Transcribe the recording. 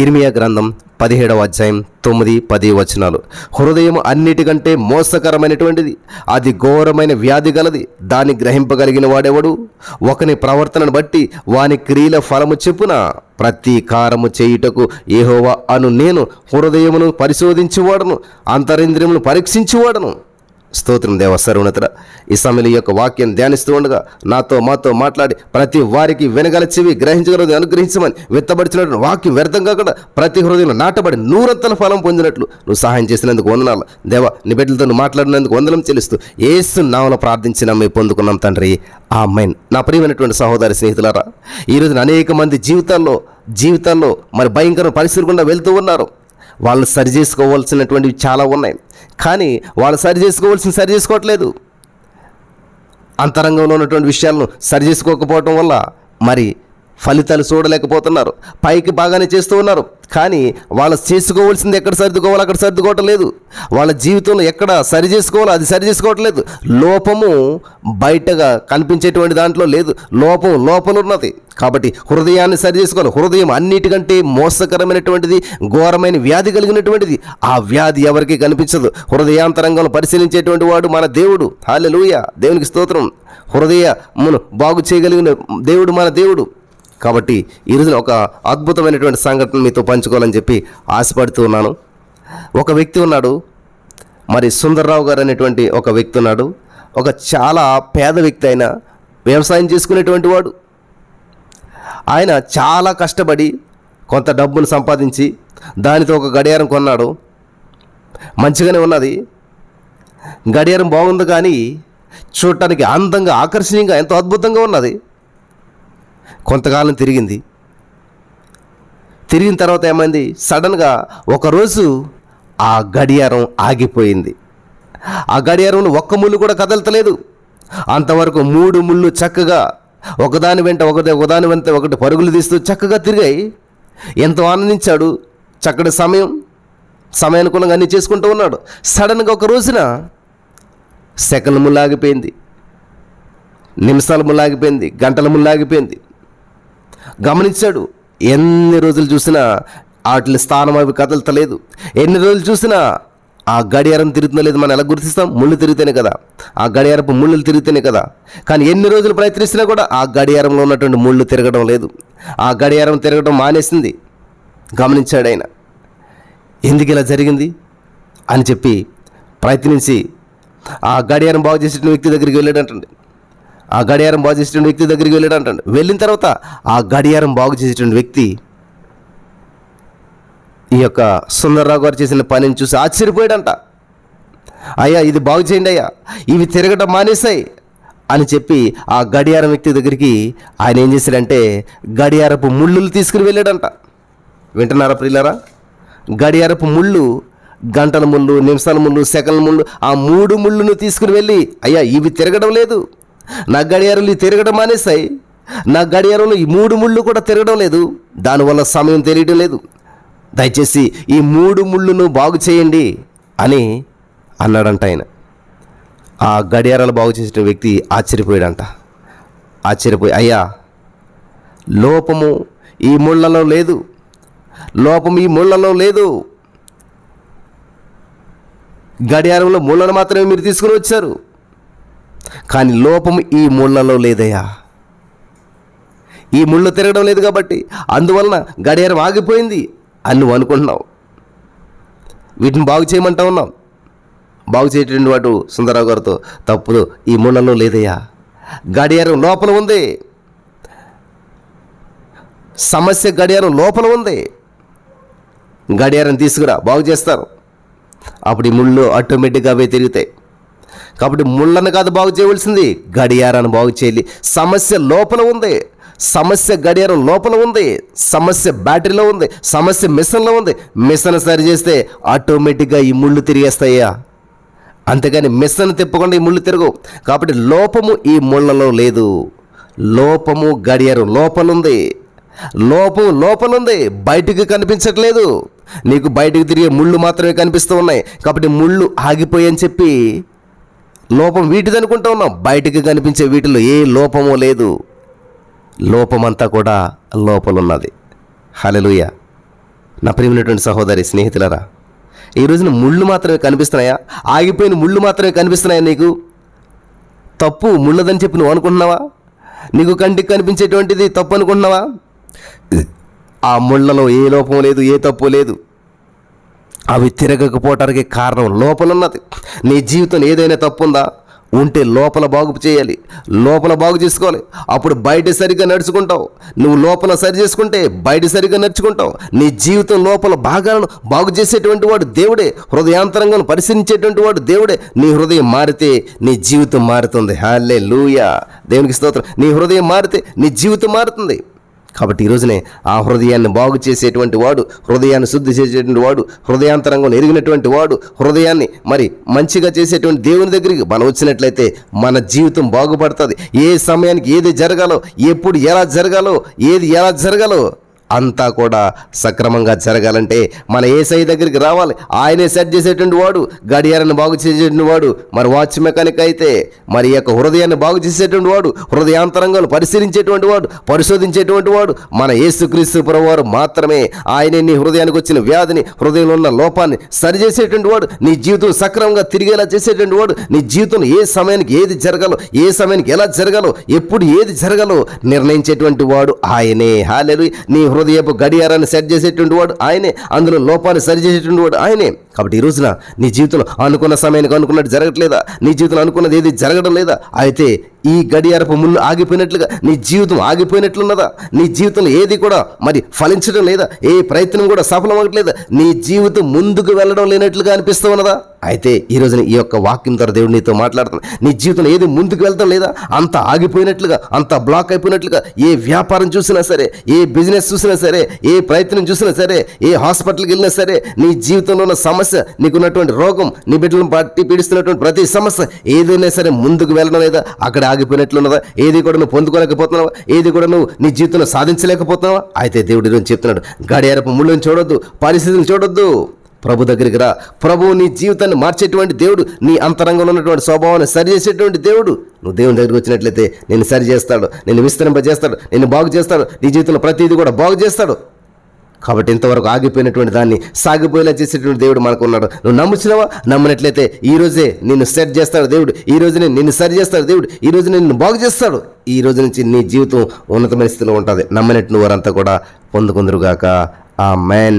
ఇర్మియా గ్రంథం 17వ అధ్యాయం 9-10 వచనాలు. హృదయం అన్నిటికంటే మోసకరమైనటువంటిది, అది ఘోరమైన వ్యాధి గలది, దాన్ని గ్రహింపగలిగిన వాడెవడు? ఒకని ప్రవర్తనను బట్టి వాని క్రియల ఫలము చెప్పున ప్రతీకారము చేయుటకు యెహోవా అను నేను హృదయమును పరిశోధించువాడను, అంతరింద్రియమును పరీక్షించువాడను. స్తోత్రం దేవ సర్వోన్నతుడా. ఈ సమయంలో ఈ యొక్క వాక్యం ధ్యానిస్తూ ఉండగా మాతో మాట్లాడి ప్రతి వారికి వినగల చెవి గ్రహించగలది అనుగ్రహించమని, విత్తబడిచినట్టు వాక్యం వ్యర్థం కాకుండా ప్రతి హృదయంలో నాటబడి 100 ఫలం పొందినట్లు నువ్వు సహాయం చేసినందుకు వందనాలు దేవ. నీ బిడ్డలతో నువ్వు మాట్లాడినందుకు వందనం చెల్లిస్తూ యేసు నామములో ప్రార్థించిన మేము పొందుకున్నాం తండ్రి, ఆమేన్. నా ప్రియమైనటువంటి సహోదరి స్నేహితులారా, ఈరోజున అనేక మంది జీవితాల్లో మరి భయంకర పరిస్థితులు గుండా వెళ్తూ ఉన్నారు. వాళ్ళు సరి చేసుకోవాల్సినటువంటివి చాలా ఉన్నాయి, కానీ వాళ్ళు సరి చేసుకోవట్లేదు. అంతరంగంలో ఉన్నటువంటి విషయాలను సరి చేసుకోకపోవటం వల్ల మరి ఫలితాలు చూడలేకపోతున్నారు. పైకి బాగానే చేస్తూ ఉన్నారు, కానీ వాళ్ళు చేసుకోవాల్సింది ఎక్కడ సర్దుకోవాలో అక్కడ సర్దుకోవటం లేదు. వాళ్ళ జీవితంలో ఎక్కడ సరి చేసుకోవాలో అది సరి చేసుకోవట్లేదు. లోపము బయటగా కనిపించేటువంటి దాంట్లో లేదు, లోపం లోపల ఉన్నది. కాబట్టి హృదయాన్ని సరి చేసుకోవాలి. హృదయం అన్నిటికంటే మోసకరమైనటువంటిది, ఘోరమైన వ్యాధి కలిగినటువంటిది. ఆ వ్యాధి ఎవరికి కనిపించదు. హృదయాంతరంగంలో పరిశీలించేటువంటి వాడు మన దేవుడు. హల్లెలూయా, దేవునికి స్తోత్రం. హృదయమును బాగు చేయగలిగిన దేవుడు మన దేవుడు. కాబట్టి ఈరోజున ఒక అద్భుతమైనటువంటి సంఘటన మీతో పంచుకోవాలని చెప్పి ఆశపడుతూ ఉన్నాను. ఒక వ్యక్తి ఉన్నాడు, మరి సుందర్రావు గారు అనేటువంటి ఒక వ్యక్తి ఉన్నాడు. ఒక చాలా పేద వ్యక్తి, అయినా వ్యవసాయం చేసుకునేటువంటి వాడు. ఆయన చాలా కష్టపడి కొంత డబ్బును సంపాదించి దానితో ఒక గడియారం కొన్నాడు. మంచిగానే ఉన్నది, గడియారం బాగుంది, కానీ చూడటానికి అందంగా ఆకర్షణీయంగా ఎంతో అద్భుతంగా ఉన్నది. కొంతకాలం తిరిగిన తర్వాత ఏమైంది, సడన్గా ఒకరోజు ఆ గడియారం ఆగిపోయింది. ఆ గడియారంలో ఒక్క ముళ్ళు కూడా కదలతలేదు. అంతవరకు 3 ముళ్ళు చక్కగా ఒకదాని వెంట ఒకటి పరుగులు తీస్తూ చక్కగా తిరిగాయి. ఎంతో ఆనందించాడు. చక్కటి సమయానుకూలంగా అన్నీ చేసుకుంటూ ఉన్నాడు. సడన్గా ఒక రోజున సెకండ్ ముళ్ళు ఆగిపోయింది, నిమిషాల ముళ్ళు ఆగిపోయింది, గంటల ముళ్ళు ఆగిపోయింది. గమనించాడు. ఎన్ని రోజులు చూసినా వాటి స్థానం అవి కదలతలేదు. ఎన్ని రోజులు చూసినా ఆ గడియారం తిరుగుతుందో లేదు. మనం ఎలా గుర్తిస్తాం? ముళ్ళు తిరిగితేనే కదా, ఆ గడియారపు ముళ్ళు తిరిగితేనే కదా. కానీ ఎన్ని రోజులు ప్రయత్నిస్తున్నా కూడా ఆ గడియారంలో ఉన్నటువంటి ముళ్ళు తిరగడం లేదు. ఆ గడియారం తిరగడం మానేసింది. గమనించాడు ఆయన. ఎందుకు ఇలా జరిగింది అని చెప్పి ప్రయత్నించి ఆ గడియారం బాగు చేసిన వ్యక్తి దగ్గరికి వెళ్ళాడంటండి. వెళ్ళిన తర్వాత ఆ గడియారం బాగు చేసేటువంటి వ్యక్తి ఈ యొక్క సుందర్రావు గారు చేసిన పనిని చూసి ఆశ్చర్యపోయాడంట. అయ్యా, ఇది బాగు చేయండి అయ్యా, ఇవి తిరగడం మానేశాయి అని చెప్పి ఆ గడియారం వ్యక్తి దగ్గరికి ఆయన ఏం చేశాడంటే గడియారపు ముళ్ళులు తీసుకుని వెళ్ళాడంట. వింటున్నారా ప్రియులారా? గడియారపు ముళ్ళు, గంటల ముళ్ళు, నిమిషాల ముళ్ళు, సెకండ్ల ముళ్ళు, ఆ 3 ముళ్ళును తీసుకుని వెళ్ళి, అయ్యా ఇవి తిరగడం లేదు, నా గడియారంలో తిరగడం మానేశాయి, నా గడియారంలో ఈ 3 ముళ్ళు కూడా తిరగడం లేదు, దానివల్ల సమయం తెలియడం లేదు, దయచేసి ఈ 3 ముళ్ళును బాగు చేయండి అని అన్నాడంట ఆయన. ఆ గడియారాలు బాగు చేసిన వ్యక్తి ఆశ్చర్యపోయాడంట. అయ్యా, లోపము ఈ ముళ్ళలో లేదు, గడియారంలో ముళ్ళను మాత్రమే మీరు తీసుకుని వచ్చారు, కానీ లోపము ఈ ముళ్ళలో లేదయ్యా. ఈ ముళ్ళు తిరగడం లేదు కాబట్టి అందువలన గడియారం ఆగిపోయింది అని నువ్వు అనుకుంటున్నావు. వీటిని బాగు చేయమంటా ఉన్నావు. బాగు చేయటువంటి వాడు సుందరరావు గారితో, తప్పుదు, ఈ ముళ్ళలో లేదయ్యా, గడియారం లోపల ఉంది. సమస్య గడియారం లోపల ఉంది. గడియారం తీసుకురా, బాగు చేస్తారు. అప్పుడు ఈ ముళ్ళు ఆటోమేటిక్గా అవే తిరుగుతాయి. కాబట్టి ముళ్ళను కాదు బాగు చేయవలసింది, గడియారాన్ని బాగు చేయాలి. సమస్య లోపల ఉంది, సమస్య గడియారం లోపల ఉంది, సమస్య బ్యాటరీలో ఉంది, సమస్య మిషన్లో ఉంది. మిషన్ సరి చేస్తే ఆటోమేటిక్గా ఈ ముళ్ళు తిరిగేస్తాయా, అంతేగాని మిషన్ తిప్పకుండా ఈ ముళ్ళు తిరగవు. కాబట్టి లోపము ఈ ముళ్ళలో లేదు, లోపము గడియారం లోపలుంది. బయటికి కనిపించట్లేదు. నీకు బయటికి తిరిగే ముళ్ళు మాత్రమే కనిపిస్తూ ఉన్నాయి. కాబట్టి ముళ్ళు ఆగిపోయని చెప్పి లోపం వీటిది అనుకుంటూ ఉన్నాం. బయటికి కనిపించే వీటిలో ఏ లోపమో లేదు, లోపమంతా కూడా లోపలున్నది. హల్లెలూయా. నా ప్రియమైనటువంటి సహోదరి స్నేహితులారా, ఈ రోజున ముళ్ళు మాత్రమే కనిపిస్తున్నాయా? ఆగిపోయిన ముళ్ళు మాత్రమే కనిపిస్తున్నాయా నీకు? తప్పు ముళ్ళదని చెప్పి నువ్వు అనుకుంటున్నావా? నీకు కంటికి కనిపించేటువంటిది తప్పు అనుకుంటున్నావా? ఆ ముళ్ళలో ఏ లోపం లేదు, ఏ తప్పు లేదు. అవి తిరగకపోవటానికి కారణం లోపలున్నది. నీ జీవితం ఏదైనా తప్పు ఉందా? ఉంటే లోపల బాగు చేయాలి, లోపల బాగు చేసుకోవాలి. అప్పుడు బయట సరిగ్గా నడుచుకుంటావు. నువ్వు లోపల సరి చేసుకుంటే బయట సరిగ్గా నడుచుకుంటావు. నీ జీవితం లోపల భాగాలను బాగు చేసేటువంటి వాడు దేవుడే. హృదయాంతరంగాను పరిశీలించేటువంటి వాడు దేవుడే. నీ హృదయం మారితే నీ జీవితం మారుతుంది. హల్లెలూయా, దేవునికి స్తోత్రం. నీ హృదయం మారితే నీ జీవితం మారుతుంది. కాబట్టి ఈ రోజునే ఆ హృదయాన్ని బాగు చేసేటువంటి వాడు, హృదయాన్ని శుద్ధి చేసేటువంటి వాడు, హృదయాంతరంగం ఎరిగినటువంటి వాడు, హృదయాన్ని మరి మంచిగా చేసేటువంటి దేవుని దగ్గరికి మనం వచ్చినట్లయితే మన జీవితం బాగుపడుతుంది. ఏ సమయానికి ఏది జరగాలో, ఎప్పుడు ఎలా జరగాలో, ఏది ఎలా జరగాలో అంతా కూడా సక్రమంగా జరగాలంటే మన యేసయ్య దగ్గరికి రావాలి. ఆయనే సెట్ చేసేటువంటి వాడు, గడియారాన్ని బాగు చేసేటువంటి వాడు. మరి వాచ్ మెకానిక్ అయితే మరి యొక్క హృదయాన్ని బాగు చేసేటువంటి వాడు, హృదయాంతరంగాలు పరిశీలించేటువంటి వాడు, పరిశోధించేటువంటి వాడు మన యేసుక్రీస్తు ప్రభువారు మాత్రమే. ఆయనే నీ హృదయానికి వచ్చిన వ్యాధిని, హృదయంలో ఉన్న లోపాన్ని సరిచేసేటువంటి వాడు, నీ జీవితం సక్రమంగా తిరిగేలా చేసేటువంటి వాడు. నీ జీవితంలో ఏ సమయానికి ఏది జరగాలో, ఏ సమయానికి ఎలా జరగాలో, ఎప్పుడు ఏది జరగాలో నిర్ణయించేటువంటి వాడు ఆయనే. హల్లెలూయా. నీ హృదయపు గడియారాన్ని సెట్ చేసేటువంటి వాడు ఆయనే, అందులో లోపాన్ని సరి చేసేటువంటి వాడు ఆయనే. కాబట్టి ఈ రోజున నీ జీవితంలో అనుకున్న సమయానికి అనుకున్నట్టు జరగట్లేదా? నీ జీవితంలో అనుకున్నది ఏది జరగడం లేదా? అయితే ఈ గడియారపు ముళ్ళు ఆగిపోయినట్లుగా నీ జీవితం ఆగిపోయినట్లున్నదా? నీ జీవితంలో ఏది కూడా మరి ఫలించడం లేదా? ఏ ప్రయత్నం కూడా సఫలమవట్లేదా? నీ జీవితం ముందుకు వెళ్ళడం లేనట్లుగా అనిపిస్తూ ఉన్నదా? అయితే ఈ రోజున ఈ యొక్క వాక్యం ద్వారా దేవుడు నీతో మాట్లాడుతున్నాడు. నీ జీవితంలో ఏది ముందుకు వెళ్తాం లేదా? అంత ఆగిపోయినట్లుగా, అంత బ్లాక్ అయిపోయినట్లుగా, ఏ వ్యాపారం చూసినా సరే, ఏ బిజినెస్ చూసినా సరే, ఏ ప్రయత్నం చూసినా సరే, ఏ హాస్పిటల్కి వెళ్ళినా సరే, నీ జీవితంలో ఉన్న సమస్య, నీకున్నటువంటి రోగం, నీ బిడ్డలను బట్టి పీడిస్తున్నటువంటి ప్రతి సమస్య ఏదైనా సరే ముందుకు వెళ్ళడం లేదా? అక్కడ ఆగిపోయినట్లున్నదా? ఏది కూడా నువ్వు పొందుకోలేకపోతున్నావా? ఏది కూడా నువ్వు నీ జీవితంలో సాధించలేకపోతున్నావా? అయితే దేవుడి ఈరోజు చెప్తున్నాడు, గడియారపు ముళ్ళని చూడొద్దు, పరిస్థితిని చూడొద్దు, ప్రభు దగ్గరికి రా. ప్రభువు నీ జీవితాన్ని మార్చేటువంటి దేవుడు, నీ అంతరంగంలో ఉన్నటువంటి స్వభావాన్ని సరి చేసేటువంటి దేవుడు. నువ్వు దేవుని దగ్గరికి వచ్చినట్లయితే నిన్ను సరి చేస్తాడు, నిన్ను విస్తరింపజేస్తాడు, నిన్ను బాగు చేస్తాడు, నీ జీవితంలో ప్రతిదీ కూడా బాగు చేస్తాడు. కాబట్టి ఇంతవరకు ఆగిపోయినటువంటి దాన్ని సాగిపోయేలా చేసేటువంటి దేవుడు మనకు ఉన్నాడు. నువ్వు నమ్ముచినావా? నమ్మినట్లయితే ఈ రోజే నిన్ను సెట్ చేస్తాడు దేవుడు. ఈ రోజునే నిన్ను సరి చేస్తాడు దేవుడు. ఈ రోజు నిన్ను బాగు చేస్తాడు. ఈ రోజు నుంచి నీ జీవితం ఉన్నతమైన స్థితిలో ఉంటుంది. నమ్మినట్టు నువ్వు వారంతా కూడా పొందుకుందురుగాక. ఆమేన్.